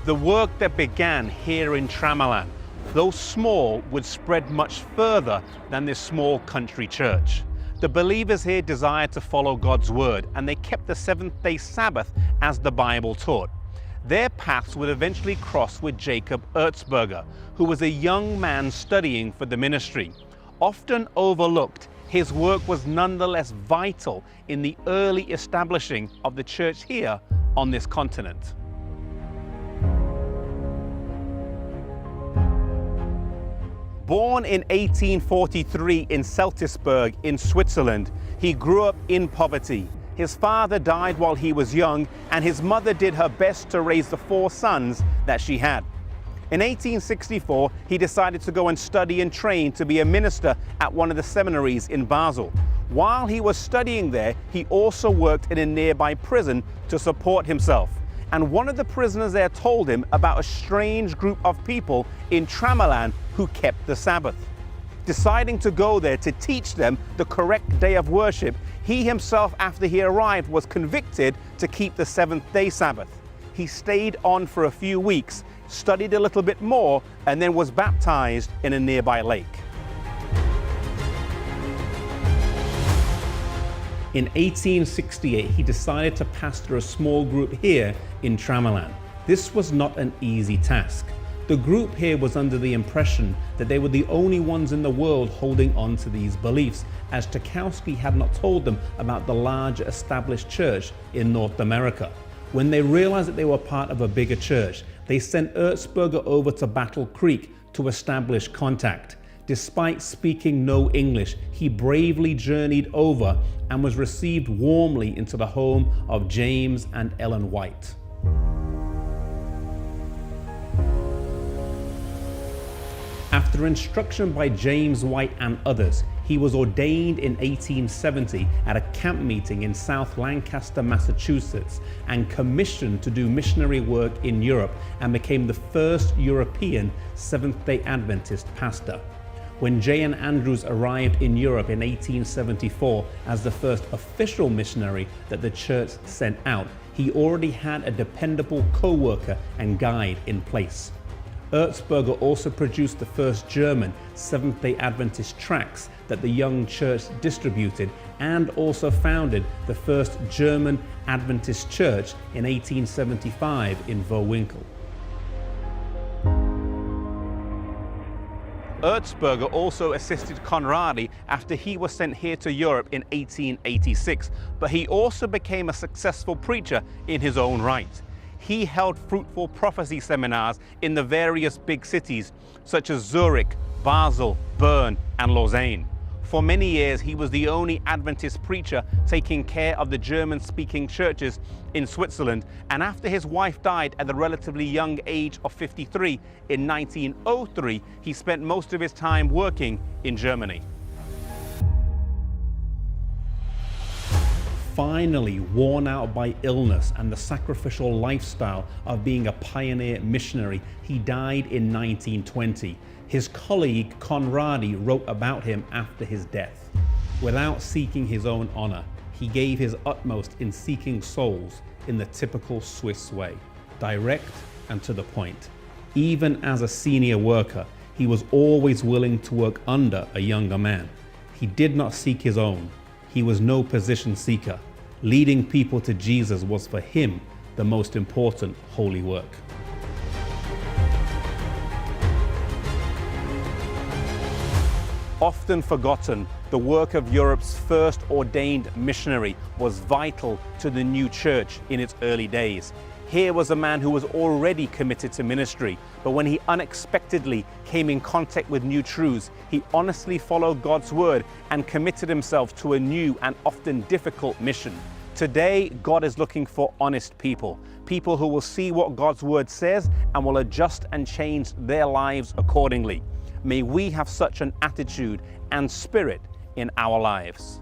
The work that began here in Tramalan, though small, would spread much further than this small country church. The believers here desired to follow God's word, and they kept the seventh-day Sabbath as the Bible taught. Their paths would eventually cross with Jakob Erzberger, who was a young man studying for the ministry. Often overlooked, his work was nonetheless vital in the early establishing of the church here on this continent. Born in 1843 in Celtisberg in Switzerland, he grew up in poverty. His father died while he was young, and his mother did her best to raise the 4 sons that she had. In 1864, he decided to go and study and train to be a minister at one of the seminaries in Basel. While he was studying there, he also worked in a nearby prison to support himself. And one of the prisoners there told him about a strange group of people in Tramalan who kept the Sabbath. Deciding to go there to teach them the correct day of worship, he himself, after he arrived, was convicted to keep the seventh-day Sabbath. He stayed on for a few weeks, studied a little bit more, and then was baptized in a nearby lake. In 1868, he decided to pastor a small group here in Tramalan. This was not an easy task. The group here was under the impression that they were the only ones in the world holding on to these beliefs, as Czechowski had not told them about the larger established church in North America. When they realized that they were part of a bigger church, they sent Erzberger over to Battle Creek to establish contact. Despite speaking no English, he bravely journeyed over and was received warmly into the home of James and Ellen White. After instruction by James White and others, he was ordained in 1870 at a camp meeting in South Lancaster, Massachusetts, and commissioned to do missionary work in Europe, and became the first European Seventh-day Adventist pastor. When J.N. Andrews arrived in Europe in 1874 as the first official missionary that the church sent out, he already had a dependable co-worker and guide in place. Erzberger also produced the first German Seventh-day Adventist tracts that the young church distributed, and also founded the first German Adventist church in 1875 in Vohwinkel. Erzberger also assisted Conradi after he was sent here to Europe in 1886, but he also became a successful preacher in his own right. He held fruitful prophecy seminars in the various big cities such as Zurich, Basel, Bern, and Lausanne. For many years, he was the only Adventist preacher taking care of the German-speaking churches in Switzerland, and after his wife died at the relatively young age of 53 in 1903, he spent most of his time working in Germany. Finally, worn out by illness and the sacrificial lifestyle of being a pioneer missionary, he died in 1920. His colleague Conradi wrote about him after his death. Without seeking his own honor, he gave his utmost in seeking souls in the typical Swiss way, direct and to the point. Even as a senior worker, he was always willing to work under a younger man. He did not seek his own. He was no position seeker. Leading people to Jesus was for him the most important holy work. Often forgotten, the work of Europe's first ordained missionary was vital to the new church in its early days. Here was a man who was already committed to ministry, but when he unexpectedly came in contact with new truths, he honestly followed God's word and committed himself to a new and often difficult mission. Today, God is looking for honest people, people who will see what God's word says and will adjust and change their lives accordingly. May we have such an attitude and spirit in our lives.